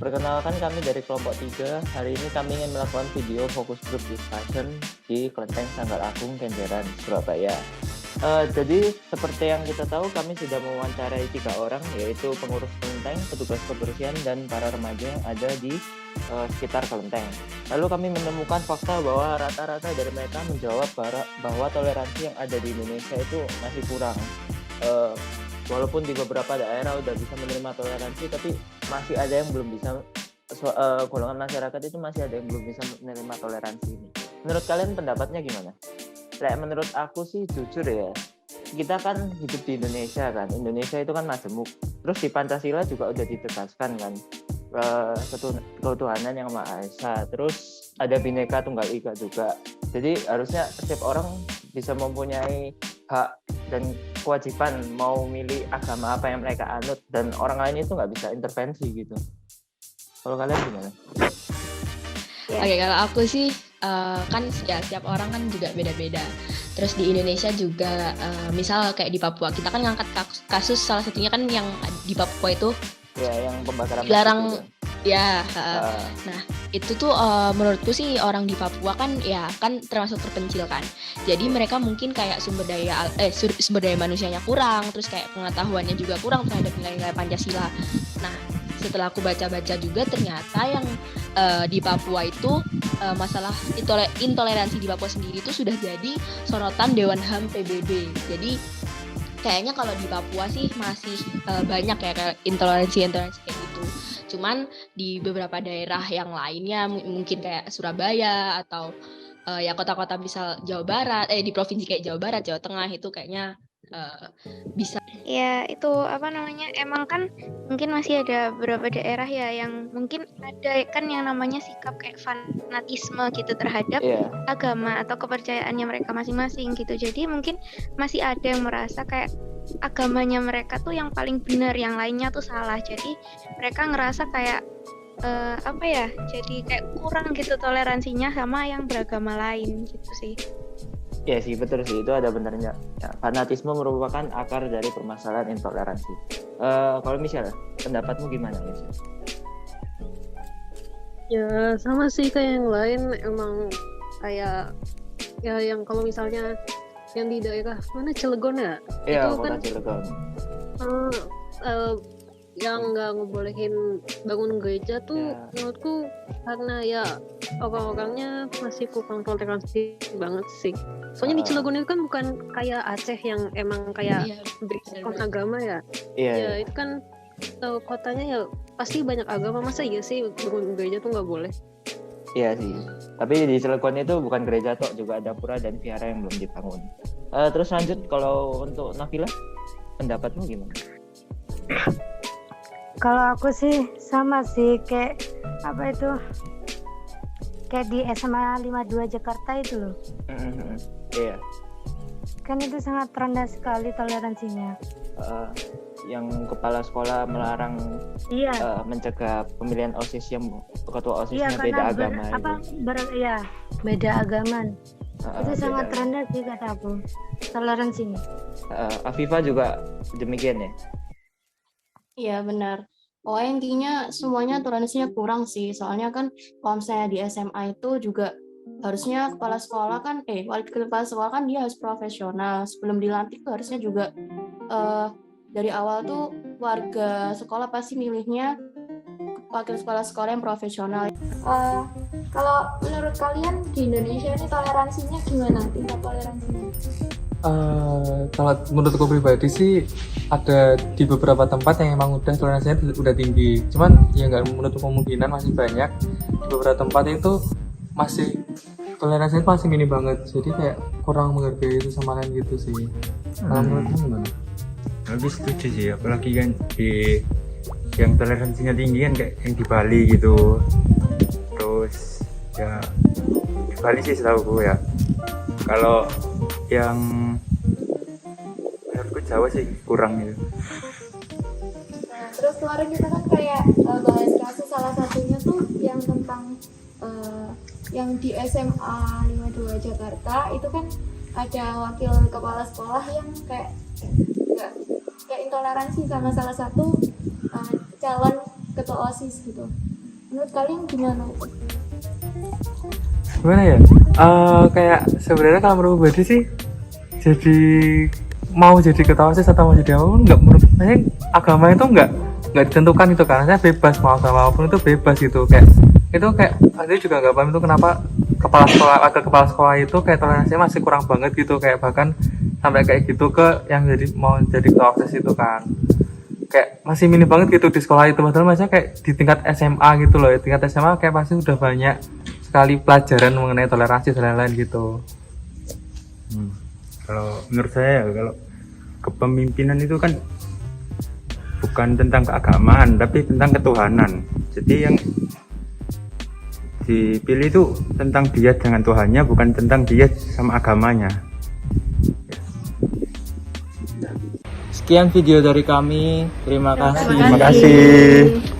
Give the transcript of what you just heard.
Perkenalkan kami dari kelompok 3. Hari ini kami ingin melakukan video fokus group discussion di Kelenteng Sanggar Agung, Kenjeran, Surabaya. Jadi seperti yang kita tahu, kami sudah mewawancarai 3 orang, yaitu pengurus kelenteng, petugas kebersihan, dan para remaja yang ada di sekitar kelenteng. Lalu kami menemukan fakta bahwa rata-rata dari mereka menjawab bahwa toleransi yang ada di Indonesia itu masih kurang. Walaupun di beberapa daerah udah bisa menerima toleransi, tapi masih ada yang belum bisa, golongan masyarakat itu masih ada yang belum bisa menerima toleransi ini. Menurut kalian pendapatnya gimana? Menurut aku sih jujur ya, kita kan hidup di Indonesia kan, Indonesia itu kan majemuk. Terus di Pancasila juga udah ditegaskan kan, ketuhanan yang Maha Esa. Terus ada Bhinneka Tunggal Ika juga. Jadi harusnya setiap orang bisa mempunyai hak dan kewajiban mau milih agama apa yang mereka anut, dan orang lain itu nggak bisa intervensi gitu. Kalau kalian gimana? Oke, kalau aku sih kan ya setiap orang kan juga beda-beda. Terus di Indonesia juga misal kayak di Papua, kita kan ngangkat kasus salah satunya kan yang di Papua itu ya yang pembakaran dilarang ya. Nah itu tuh menurutku sih orang di Papua kan ya kan termasuk terpencil kan. Jadi mereka mungkin kayak sumber daya manusianya kurang, terus kayak pengetahuannya juga kurang terhadap nilai-nilai Pancasila. Nah setelah aku baca-baca juga ternyata yang di Papua itu masalah intoleransi di Papua sendiri itu sudah jadi sorotan Dewan HAM PBB. Jadi kayaknya kalau di Papua sih masih banyak ya kayak intoleransi kayak gitu. Cuman di beberapa daerah yang lainnya mungkin kayak Surabaya atau ya kota-kota misal Jawa Barat, di provinsi kayak Jawa Barat, Jawa Tengah itu kayaknya bisa. Ya itu emang kan mungkin masih ada beberapa daerah ya yang mungkin ada kan yang namanya sikap kayak fanatisme gitu terhadap agama atau kepercayaannya mereka masing-masing gitu. Jadi mungkin masih ada yang merasa kayak agamanya mereka tuh yang paling benar, yang lainnya tuh salah. Jadi mereka ngerasa kayak jadi kayak kurang gitu toleransinya sama yang beragama lain gitu sih. Ya sih, betul sih, itu ada benernya. Ya, fanatisme merupakan akar dari permasalahan intoleransi. Kalau Michelle, pendapatmu gimana, Michelle? Ya sama sih kayak yang lain, emang kayak ya yang kalau misalnya yang di daerah mana Cilegon ya? Iya, itu kota kan Cilegon. Yang nggak ngebolehin bangun gereja tuh menurutku karena ya orang-orangnya masih kurang toleransi banget sih. Soalnya di Cilegon itu kan bukan kayak Aceh yang emang kayak berikan agama ya. Ya itu kan kotanya ya pasti banyak agama, masa iya sih bangun gereja tuh nggak boleh? Iya sih. Tapi di Cilegon itu bukan gereja toh, juga ada pura dan vihara yang belum dibangun. Terus lanjut, kalau untuk Nafila, pendapatmu gimana? Kalau aku sih sama sih kayak kayak di SMA 52 Jakarta itu loh. Iya. Kan itu sangat rendah sekali toleransinya. Yang kepala sekolah melarang mencegah pemilihan OSIS yang ketua OSISnya beda agama. Beda agama. Itu sangat rendah sih kata aku toleransinya. Afifa juga demikian ya? Iya benar. Intinya semuanya toleransinya kurang sih. Soalnya kan kalau misalnya di SMA itu juga harusnya kepala sekolah kan, kepala sekolah kan dia harus profesional. Sebelum dilantik tuh harusnya juga dari awal tuh warga sekolah pasti milihnya wakil kepala sekolah yang profesional. Kalau menurut kalian di Indonesia ini toleransinya gimana? Tingkat toleransinya? Kalau menurutku pribadi sih ada di beberapa tempat yang emang udah toleransinya udah tinggi, cuman ya nggak menutup kemungkinan masih banyak di beberapa tempat itu masih toleransinya masih minim banget, jadi kayak kurang menghargai itu sama lain gitu sih. Menurutmu gimana? Aku setuju sih, apalagi kan di yang toleransinya tinggi kan kayak yang di Bali gitu. Terus ya di Bali sih setahu gue ya. Kalau yang menurutku Jawa sih kurang gitu. Nah, terus kemarin kita kan kayak bahas kasus salah satunya tuh yang tentang yang di SMA 52 Jakarta itu kan ada wakil kepala sekolah yang kayak intoleransi sama salah satu calon ketua OSIS gitu. Menurut kalian gimana? Gimana ya? Kayak sebenarnya kalau menurut pribadi sih, jadi mau jadi ketua OSIS atau mau jadi apa pun nggak, menurut saya agama itu nggak ditentukan itu, karena saya bebas mau agama apapun itu bebas gitu. Kayak itu kayak saya juga nggak paham itu kenapa kepala sekolah itu kayak toleransinya masih kurang banget gitu, kayak bahkan sampai kayak gitu ke yang mau jadi ketua OSIS itu kan kayak masih minim banget gitu di sekolah itu. Padahal maksudnya kayak di tingkat SMA gitu loh, di tingkat SMA kayak pasti udah banyak sekali pelajaran mengenai toleransi dan lain-lain gitu. Kalau menurut saya, kalau kepemimpinan itu kan bukan tentang keagamaan tapi tentang ketuhanan. Jadi yang dipilih itu tentang dia dengan Tuhannya, bukan tentang dia sama agamanya. Sekian video dari kami. Terima kasih. Terima kasih.